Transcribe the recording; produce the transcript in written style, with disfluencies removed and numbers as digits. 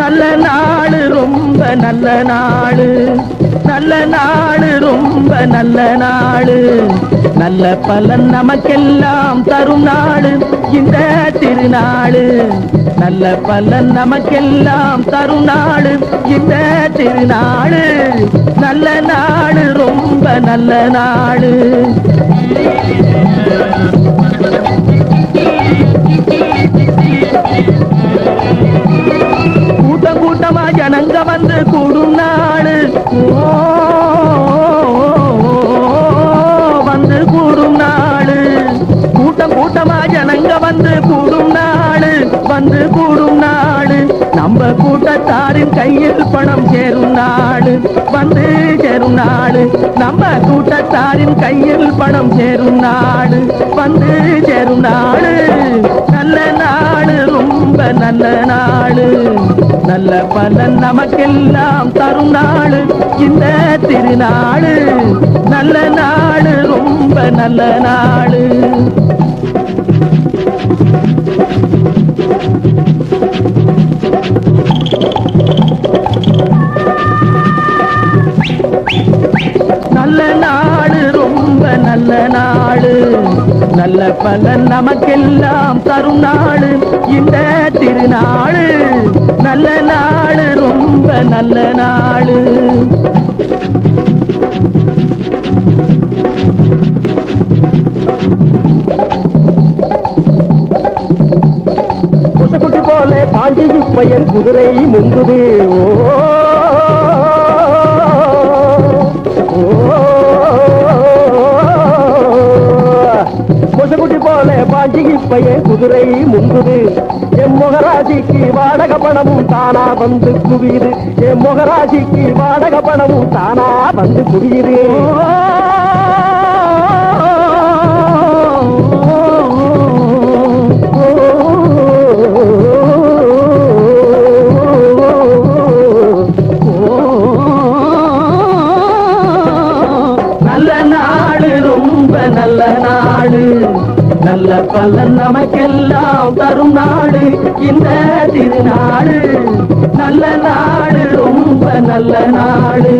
நல்ல நாடு ரொம்ப நல்ல நாடு, நல்ல நாடு ரொம்ப நல்ல நாடு, நல்ல பலன் நமக்கெல்லாம் தரும் நாடு இந்த திருநாடு. நல்ல பலன் நமக்கெல்லாம் தரும் நாடு இந்த திருநாடு. நல்ல நாடு ரொம்ப நல்ல நாடு. கூட்டம் கூட்டமா ஜனங்க வந்து கூடும் நாடு, வந்து கூடும் நாடு. கூட்டம் கூட்டமா ஜனங்க வந்து கூடும் நாடு, வந்து கூடும் நாடு. நம்ம கூட்டத்தாரின் கையில் பணம் சேரும் நாடு, வந்து சேரும் நாடு. நம்ம கூட்டத்தாரின் கையில் பணம் சேரும் நாடு, வந்து சேரும் நாடு. நல்ல நாடு ரொம்ப நல்ல நாடு, நல்ல பலன் நமக்கெல்லாம் தரும் நாடு இந்த திருநாடு. நல்ல நாடு ரொம்ப நல்ல நாடு. நல்ல நாடு ரொம்ப நல்ல நாடு, நல்ல பலன் நமக்கெல்லாம் தரும் நாடு இந்த திருநாடு. நல்ல நாடு ரொம்ப நல்ல நாடு. குட்டி போல பாண்டி பையன் குதிரை முங்குது, குட்டி போல பாண்டிகை பையன் குதிரை முங்குது. என் மொகராஜிக்கு வாடகை பணமும் தானா வந்து குவியுது, என் மொகராஜிக்கு வாடகை பணமும் தானா வந்து குவியுது. நல்ல நாடு, நல்ல பலன் நமக்கெல்லாம் தரும் நாடு இந்த திருநாடு. நல்ல நாடு ரொம்ப நல்ல நாடு.